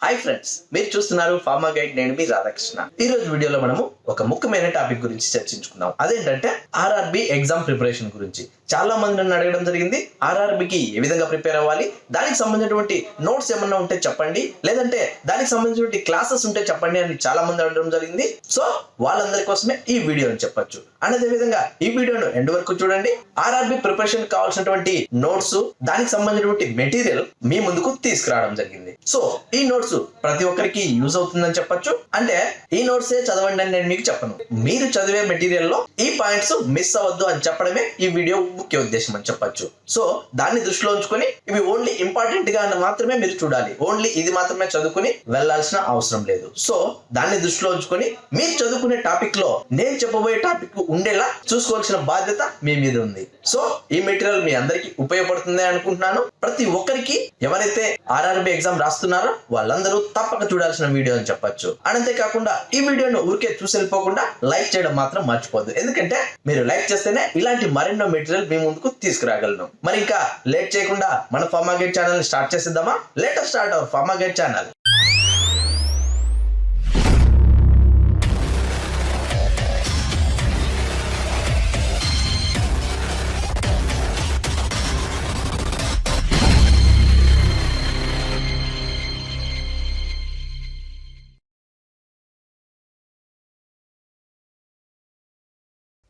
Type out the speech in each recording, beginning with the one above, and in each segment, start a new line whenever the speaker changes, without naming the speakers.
Hi friends, మీరు చూస్తున్నారు pharma guide. నేను మీ రాధాకృష్ణ. ఈ రోజు వీడియోలో మనము ఒక ముఖ్యమైన టాపిక్ గురించి చర్చించుకుందాం. అదేంటంటే ఆర్ఆర్బి ఎగ్జామ్ ప్రిపరేషన్ గురించి. చాలా మంది నన్ను అడగడం జరిగింది, ఆర్ఆర్బికి ఏ విధంగా ప్రిపేర్ అవ్వాలి, దానికి సంబంధించినటువంటి నోట్స్ ఏమన్నా ఉంటే చెప్పండి, లేదంటే దానికి సంబంధించినటువంటి క్లాసెస్ ఉంటే చెప్పండి అని చాలా మంది అడగడం జరిగింది. సో వాళ్ళందరి కోసమే ఈ వీడియో అని చెప్పొచ్చు. అండ్ అదే విధంగా ఈ వీడియోను ఎండ్ వరకు చూడండి. ఆర్ఆర్బి ప్రిపరేషన్ కావాల్సినటువంటి నోట్స్, దానికి సంబంధించినటువంటి మెటీరియల్ మీ ముందుకు తీసుకురావడం జరిగింది. సో ఈ నోట్స్ ప్రతి ఒక్కరికి యూజ్ అవుతుందని చెప్పొచ్చు. అంటే ఈ నోట్స్ చదవండి అని నేను మీకు చెప్పను. మీరు చదివే మెటీరియల్ లో ఈ పాయింట్స్ మిస్ అవ్వద్దు అని చెప్పడమే ఈ వీడియో ముఖ్య ఉద్దేశం అని చెప్పొచ్చు. సో దాన్ని దృష్టిలో ఉంచుకొని ఇవి ఓన్లీ ఇంపార్టెంట్ గా మాత్రమే మీరు చూడాలి. ఓన్లీ ఇది మాత్రమే చదువుకుని వెళ్లాల్సిన అవసరం లేదు. సో దాన్ని దృష్టిలో ఉంచుకొని మీరు చదువుకునే టాపిక్ లో నేను చెప్పబోయే టాపిక్ ఉండేలా చూసుకోవాల్సిన బాధ్యత మీ మీద ఉంది. సో ఈ మెటీరియల్ మీ అందరికి ఉపయోగపడుతుంది అనుకుంటున్నాను. ప్రతి ఒక్కరికి ఎవరైతే ఆర్ఆర్బి ఎగ్జామ్ రాస్తున్నారో వాళ్ళందరూ తప్పక చూడాల్సిన వీడియో అని చెప్పొచ్చు. అంతేకాకుండా ఈ వీడియోను ఊరికే చూసి వెళ్ళిపోకుండా లైక్ చేయడం మాత్రం మర్చిపోద్దు. ఎందుకంటే మీరు లైక్ చేస్తేనే ఇలాంటి మరెన్నో మెటీరియల్ మీ ముందుకు తీసుకురాగలను. మరి ఇంకా లేట్ చేయకుండా మన ఫార్మా గైడ్ ఛానల్ ని స్టార్ట్ చేసేద్దామా? Let us start our pharma guide channel.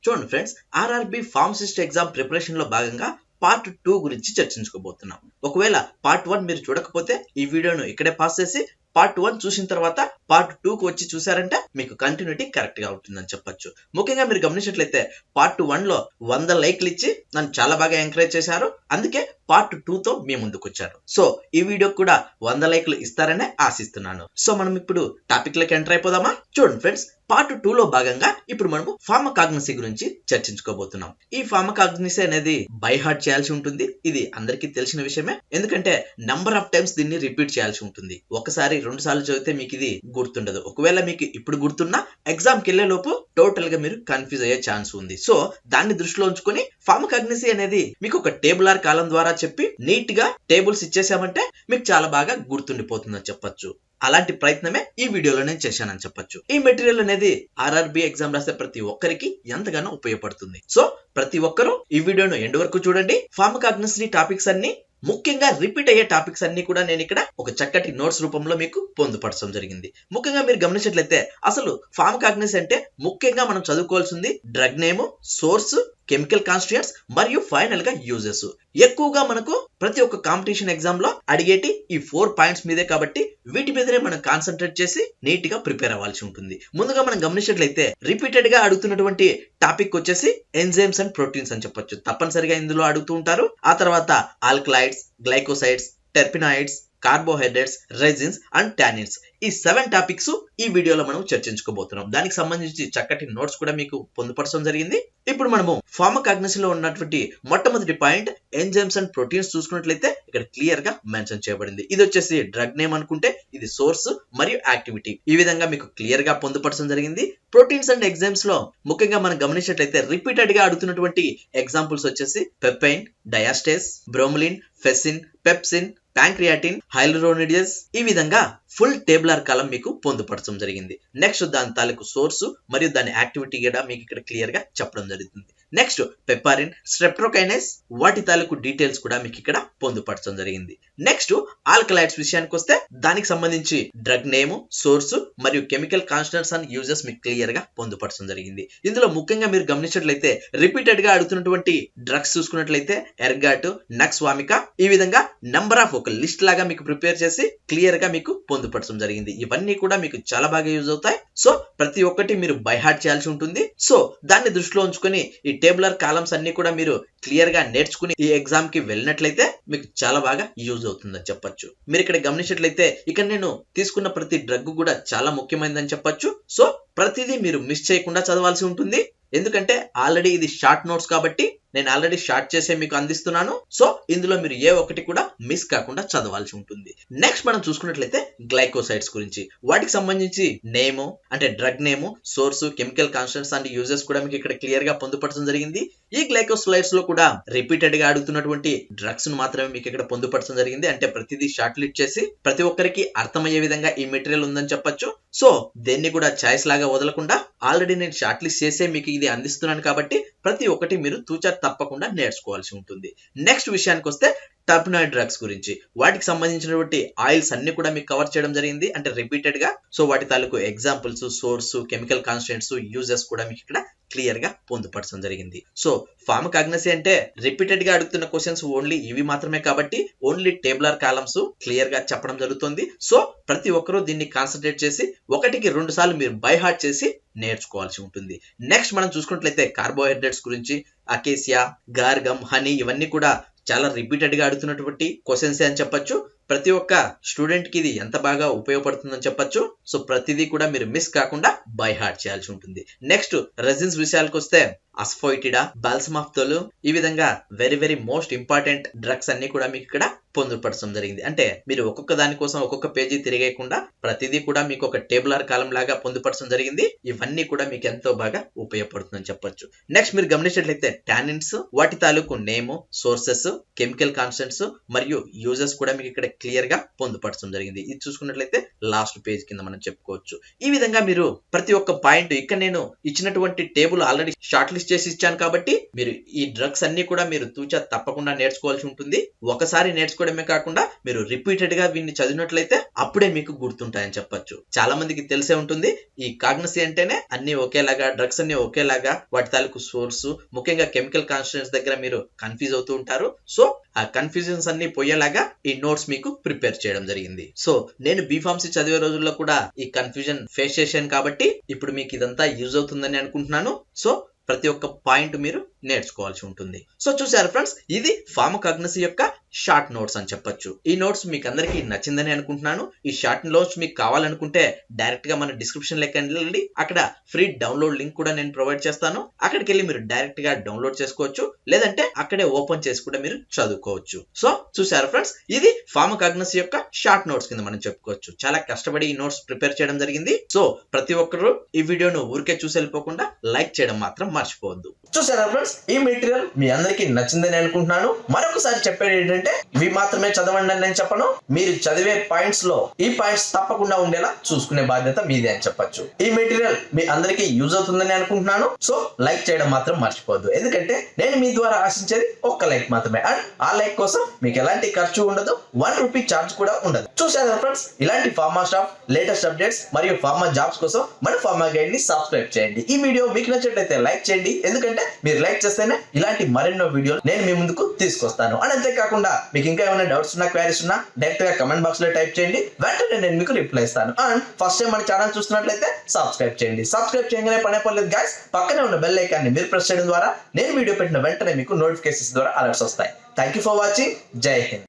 చూడండి friends, RRB pharmacist exam preparation లో భాగంగా పార్ట్ 2 గురించి చర్చించుకోబోతున్నాం. ఒకవేళ పార్ట్ 1 మీరు చూడకపోతే ఈ వీడియోను ఇక్కడే పాస్ చేసి పార్ట్ 1 చూసిన తర్వాత పార్ట్ 2 కు వచ్చి చూసారంటే మీకు కంటిన్యూటీ కరెక్ట్ గా ఉంటుందని చెప్పొచ్చు. ముఖ్యంగా మీరు గమనించినట్లయితే పార్ట్ 1 లో 100 లైక్లు ఇచ్చి నన్ను చాలా బాగా ఎంకరేజ్ చేశారు. అందుకే పార్ట్ 2 తో మీ ముందుకు వచ్చారు. సో ఈ వీడియో కూడా 100 లైక్లు ఇస్తారనే ఆశిస్తున్నాను. సో మనం ఇప్పుడు టాపిక్ లోకి ఎంటర్ అయిపోదామా? చూడండి ఫ్రెండ్స్, పార్ట్ 2 లో భాగంగా ఇప్పుడు మనము ఫార్మకాగ్నసీ గురించి చర్చించుకోబోతున్నాం. ఈ ఫార్మకాగ్నసీ అనేది బై హార్ట్ చేయాల్సి ఉంటుంది. ఇది అందరికీ తెలిసిన విషయమే. ఎందుకంటే నంబర్ ఆఫ్ టైమ్స్ దీన్ని రిపీట్ చేయాల్సి ఉంటుంది. ఒకసారి 2 సార్లు చదివితే మీకు ఇది గుర్తుండదు. ఒకవేళ మీకు ఇప్పుడు గుర్తున్నా ఎగ్జామ్ కి వెళ్లే లోపు టోటల్ గా మీరు కన్ఫ్యూజ్ అయ్యే ఛాన్స్ ఉంది. సో దాన్ని దృష్టిలో ఉంచుకొని ఫార్మకాగ్నసీ అనేది మీకు ఒక టేబులర్ కాలం ద్వారా చెప్పి నీట్ గా టేబుల్స్ ఇచ్చేసామంటే మీకు చాలా బాగా గుర్తుండిపోతుందని చెప్పొచ్చు. అలాంటి ప్రయత్నమే ఈ వీడియోలో నేను చేశానని చెప్పొచ్చు. ఈ మెటీరియల్ అనేది ఆర్ఆర్బి ఎగ్జామ్ రాసే ప్రతి ఒక్కరికి ఎంతగానో ఉపయోగపడుతుంది. సో ప్రతి ఒక్కరూ ఈ వీడియోను ఎండ్ వరకు చూడండి. ఫార్మకాగ్నసీ టాపిక్స్ అన్ని, ముఖ్యంగా రిపీట్ అయ్యే టాపిక్స్ అన్ని కూడా నేను ఇక్కడ ఒక చక్కటి నోట్స్ రూపంలో మీకు పొందుపరచడం జరిగింది. ముఖ్యంగా మీరు గమనించినట్లయితే అసలు ఫార్మకాగ్నసీ అంటే ముఖ్యంగా మనం చదువుకోవాల్సింది drug name, source, chemical constituents మరియు ఫైనల్ గా యూజెస్. ఎక్కువగా మనకు ప్రతి ఒక్క కాంపిటీషన్ ఎగ్జామ్ లో అడిగేటి ఈ 4 పాయింట్స్ మీదే కాబట్టి వీటి మీదనే మనం కాన్సన్ట్రేట్ చేసి నీట్ గా ప్రిపేర్ అవ్వాల్సి ఉంటుంది. ముందుగా మనం గమనించినట్లయితే రిపీటెడ్ గా అడుగుతున్నటువంటి టాపిక్ వచ్చేసి ఎంజైమ్స్ అండ్ ప్రోటీన్స్ అని చెప్పొచ్చు. తప్పనిసరిగా ఇందులో అడుగుతూ ఉంటారు. ఆ తర్వాత alkaloids, glycosides, టెర్పినాయిడ్స్, carbohydrates, resins and tannins. ఈ 7 టాపిక్స్ ఈ వీడియోలో మనం చర్చించుకోబోతున్నాం. దానికి సంబంధించి చక్కటి నోట్స్ కూడా మీకు పొందుపరచడం జరిగింది. ఇప్పుడు మనము ఫార్మకాగ్నసీలో ఉన్నటువంటి మొట్టమొదటి పాయింట్ ఎంజైమ్స్ అండ్ ప్రోటీన్స్ చూసుకున్నట్లయితే ఇక్కడ క్లియర్ గా మెన్షన్ చేయబడింది. ఇది వచ్చేసి డ్రగ్ నేమ్ అనుకుంటే ఇది సోర్స్ మరియు యాక్టివిటీ. ఈ విధంగా మీకు క్లియర్ గా పొందుపరచడం జరిగింది. ప్రోటీన్స్ అండ్ ఎంజైమ్స్ లో ముఖ్యంగా మనం గమనించినట్లయితే రిపీటెడ్ గా అడుగుతున్నటువంటి ఎగ్జాంపుల్స్ వచ్చేసి పెపైన్, డయాస్టేస్, బ్రోమిలిన్, ఫెసిన్, పెప్సిన్, ప్యాంక్రియాటిన్, హైలూరోనిడేస్. ఈ విధంగా ఫుల్ టేబులర్ కాలం మీకు పొందుపరచడం జరిగింది. నెక్స్ట్ దాని తాలూకు సోర్స్ మరియు దాని యాక్టివిటీ కూడా మీకు ఇక్కడ క్లియర్ గా చెప్పడం జరుగుతుంది. నెక్స్ట్ పెపారిన్, స్ట్రెప్టోకైనేస్, వాటి తాలూకు డీటెయిల్స్ కూడా మీకు ఇక్కడ పొందుపరచడం జరిగింది. నెక్స్ట్ ఆల్కలైడ్స్ విషయానికి వస్తే దానికి సంబంధించి డ్రగ్ నేమ్, సోర్స్ మరియు కెమికల్ కాన్స్టిట్యూయెంట్స్ అండ్ యూజెస్ మీకు క్లియర్ గా పొందుపరచడం జరిగింది. ఇందులో ముఖ్యంగా మీరు గమనించినట్లయితే రిపీటెడ్ గా అడుగుతున్నటువంటి డ్రగ్స్ చూసుకున్నట్లయితే ఎర్గాట్, నక్స్ వామికా. ఈ విధంగా నంబర్ ఆఫ్ ఒక లిస్ట్ లాగా మీకు ప్రిపేర్ చేసి క్లియర్ గా మీకు పొందుపరచడం జరిగింది. ఇవన్నీ కూడా మీకు చాలా బాగా యూజ్ అవుతాయి. సో ప్రతి ఒక్కటి మీరు బై హార్ట్ చేయాల్సి ఉంటుంది. సో దాన్ని దృష్టిలో ఉంచుకొని ఈ టేబులర్ కాలమ్స్ అన్ని కూడా మీరు క్లియర్ గా నేర్చుకుని ఈ ఎగ్జామ్ కి వెళ్ళినట్లయితే మీకు చాలా బాగా యూజ్ అవుతుందని చెప్పొచ్చు. మీరు ఇక్కడ గమనించినట్లయితే ఇక్కడ నేను తీసుకున్న ప్రతి డ్రగ్ కూడా చాలా ముఖ్యమైనదని చెప్పొచ్చు. సో ప్రతిదీ మీరు మిస్ చేయకుండా చదవాల్సి ఉంటుంది. ఎందుకంటే ఆల్రెడీ ఇది షార్ట్ నోట్స్ కాబట్టి నేను ఆల్రెడీ షార్ట్ చేసే మీకు అందిస్తున్నాను. సో ఇందులో మీరు ఏ ఒక్కటి కూడా మిస్ కాకుండా చదవాల్సి ఉంటుంది. నెక్స్ట్ మనం చూసుకున్నట్లయితే గ్లైకోసైడ్స్ గురించి, వాటికి సంబంధించి నేము అంటే drug name, source, chemical constants and uses కూడా మీకు ఇక్కడ క్లియర్ గా పొందుపరచడం జరిగింది. ఈ గ్లైకోసైడ్స్ లో కూడా రిపీటెడ్ గా అడుగుతున్నటువంటి డ్రగ్స్ ను మాత్రమే మీకు ఇక్కడ పొందుపరచడం జరిగింది. అంటే ప్రతిదీ షార్ట్ లిస్ట్ చేసి ప్రతి ఒక్కరికి అర్థమయ్యే విధంగా ఈ మెటీరియల్ ఉందని చెప్పొచ్చు. సో దేన్ని కూడా చాయిస్ లాగా వదలకుండా ఆల్రెడీ నేను షార్ట్ లిస్ట్ చేసే మీకు ఇది అందిస్తున్నాను కాబట్టి ప్రతి ఒక్కటి మీరు తూచా తప్పకుండా నేర్చుకోవాల్సి ఉంటుంది. నెక్స్ట్ విషయానికి వస్తే టర్పనాయిడ్ డ్రగ్స్ గురించి, వాటికి సంబంధించినటువంటి ఆయిల్స్ అన్ని కూడా మీకు కవర్ చేయడం జరిగింది. అంటే రిపీటెడ్ గా సో వాటి తాలూకు examples, source, chemical constants, uses కూడా మీకు ఇక్కడ క్లియర్ గా పొందుపరచడం జరిగింది. సో ఫార్మకాగ్నసీ అంటే రిపీటెడ్ గా అడుగుతున్న క్వశ్చన్స్ ఓన్లీ ఇవి మాత్రమే కాబట్టి ఓన్లీ టేబులర్ కాలమ్స్ క్లియర్ గా చెప్పడం జరుగుతుంది. సో ప్రతి ఒక్కరూ దీన్ని కాన్సన్ట్రేట్ చేసి 1-2 సార్లు మీరు బై హార్ట్ చేసి నేర్చుకోవాల్సి ఉంటుంది. నెక్స్ట్ మనం చూసుకున్నట్లయితే కార్బోహైడ్రేట్స్ గురించి, అకేసియా, గార్గమ్, హనీ ఇవన్నీ కూడా చాలా రిపీటెడ్ గా అడుగుతున్నటువంటి క్వశ్చన్స్ అని చెప్పొచ్చు. ప్రతి ఒక్క స్టూడెంట్ కి ఇది ఎంత బాగా ఉపయోగపడుతుందని చెప్పొచ్చు. సో ప్రతిదీ కూడా మీరు మిస్ కాకుండా బై హార్ట్ చేయాల్సి ఉంటుంది. నెక్స్ట్ రెజిన్స్ విషయాలకు వస్తే అస్ఫోయిటిడా, బాల్సమాఫ్తోల్ ఈ విధంగా వెరీ మోస్ట్ ఇంపార్టెంట్ డ్రగ్స్ అన్ని కూడా మీకు ఇక్కడ పొందుపరచడం జరిగింది. అంటే మీరు ఒక్కొక్క దాని కోసం ఒక్కొక్క పేజీ తిరిగేయకుండా ప్రతిదీ కూడా మీకు ఒక టేబులర్ కాలం లాగా పొందుపరచడం జరిగింది. ఇవన్నీ కూడా మీకు ఎంతో బాగా ఉపయోగపడుతుందని చెప్పొచ్చు. నెక్స్ట్ మీరు గమనించినట్లయితే టానిన్స్, వాటి తాలూకు నేము, సోర్సెస్, కెమికల్ కాన్స్టెంట్స్ మరియు యూజెస్ కూడా మీకు ఇక్కడ క్లియర్ గా పొందుపరచడం జరిగింది. ఇది చూసుకున్నట్లయితే లాస్ట్ పేజ్ కింద మనం చెప్పుకోవచ్చు. ఈ విధంగా మీరు ప్రతి ఒక్క పాయింట్ ఇక్కడ నేను ఇచ్చినటువంటి టేబుల్ ఆల్రెడీ షార్ట్ లిస్ట్ చేసి ఇచ్చాను కాబట్టి మీరు ఈ డ్రగ్స్ అన్ని కూడా మీరు తూచా తప్పకుండా నేర్చుకోవాల్సి ఉంటుంది. ఒకసారి నేర్చుకోవడమే కాకుండా మీరు రిపీటెడ్ గా వీటిని చదివినట్లయితే అప్పుడే మీకు గుర్తుంటాయని చెప్పొచ్చు. చాలా మందికి తెలిసే ఉంటుంది ఈ కాగ్నసీ అంటేనే అన్ని ఒకేలాగా, డ్రగ్స్ అన్ని ఒకేలాగా, వాటి తాలూకు సోర్స్, ముఖ్యంగా కెమికల్ కాన్స్టెంట్స్ దగ్గర మీరు కన్ఫ్యూజ్ అవుతూ ఉంటారు. సో ఆ కన్ఫ్యూజన్స్ అన్ని పోయేలాగా ఈ నోట్స్ మీకు ప్రిపేర్ చేయడం జరిగింది. సో నేను బీఫార్మసీ చదివే రోజుల్లో కూడా ఈ కన్ఫ్యూజన్ ఫేస్ చేశాను కాబట్టి ఇప్పుడు మీకు ఇదంతా యూజ్ అవుతుందని అనుకుంటున్నాను. సో ప్రతి ఒక్క పాయింట్ మీరు నేర్చుకోవాల్సి ఉంటుంది. సో చూసారు ఫ్రెండ్స్, ఇది ఫార్మకాగ్నసీ యొక్క షార్ట్ నోట్స్ అని చెప్పొచ్చు. ఈ నోట్స్ మీకు అందరికీ నచ్చిందని అనుకుంటున్నాను. ఈ షార్ట్ నోట్స్ మీకు కావాలనుకుంటే డైరెక్ట్ గా మన డిస్క్రిప్షన్ లెక్క వెళ్ళండి. అక్కడ ఫ్రీ డౌన్లోడ్ లింక్ కూడా నేను ప్రొవైడ్ చేస్తాను. అక్కడికి వెళ్ళి మీరు డైరెక్ట్ గా డౌన్లోడ్ చేసుకోవచ్చు, లేదంటే అక్కడే ఓపెన్ చేసి కూడా మీరు చదువుకోవచ్చు. సో చూసారు ఫ్రెండ్స్, ఇది ఫార్మకాగ్నసీ యొక్క షార్ట్ నోట్స్ కింద మనం చెప్పుకోవచ్చు. చాలా కష్టపడి ఈ నోట్స్ ప్రిపేర్ చేయడం జరిగింది. సో ప్రతి ఒక్కరు ఈ వీడియోను ఊరికే చూసి వెళ్ళిపోకుండా లైక్ చేయడం మాత్రం మర్చిపోవద్దు. చూసారా ఫ్రెండ్స్, ఈ మెటీరియల్ మీ అందరికీ నచ్చిందని అనుకుంటున్నాను. మరొకసారి చెప్పేది ఏంటంటే ఇవి మాత్రమే చదవండి అని నేను చెప్పను. మీరు చదివే పాయింట్స్ లో ఈ పాయింట్స్ తప్పకుండా ఉండేలా చూసుకునే బాధ్యత మీదే అని చెప్పొచ్చు. ఈ మెటీరియల్ మీ అందరికీ యూజ్ అవుతుందని అనుకుంటున్నాను. సో లైక్ చేయడం మాత్రం మర్చిపోవద్దు. ఎందుకంటే నేను మీ ద్వారా ఆశించేది ఒక్క లైక్ మాత్రమే. అండ్ ఆ లైక్ కోసం మీకు ఎలాంటి ఖర్చు ఉండదు, 1 రూపీ ఛార్జ్ కూడా ఉండదు. చూసారా ఫ్రెండ్స్, ఇలాంటి ఫార్మా స్టాఫ్ లేటెస్ట్ అప్డేట్స్ మరియు ఫార్మా జాబ్స్ కోసం మన ఫార్మా గైడ్ ని సబ్స్క్రైబ్ చేయండి. ఈ వీడియో మీకు నచ్చినట్లయితే లైక్ చేయండి. ఎందుకంటే మీరు లైక్ చేస్తేనే ఇలాంటి మరెన్నో వీడియోలు నేను మీ ముందుకు తీసుకొస్తాను. అండ్ అంతేకాకుండా మీకు ఇంకా ఏమైనా డౌట్స్ ఉన్నా, క్వైరీస్ ఉన్నా డైరెక్ట్ గా కమెంట్ బాక్స్ లో టైప్ చేయండి. వెంటనే నేను మీకు రిప్లై ఇస్తాను. అండ్ ఫస్ట్ టైం మన ఛానల్ చూస్తున్నట్లయితే సబ్స్క్రైబ్ చేయండి. సబ్స్క్రైబ్ చేయగానే పర్లేదు గైస్, పక్కనే ఉన్న బెల్ ఐకాన్ ని మీరు ప్రెస్ చేయడం ద్వారా నేను వీడియో పెట్టిన వెంటనే మీకు నోటిఫికేషన్స్ ద్వారా అలర్ట్స్ వస్తాయి. Thank you for watching. జై హింద్.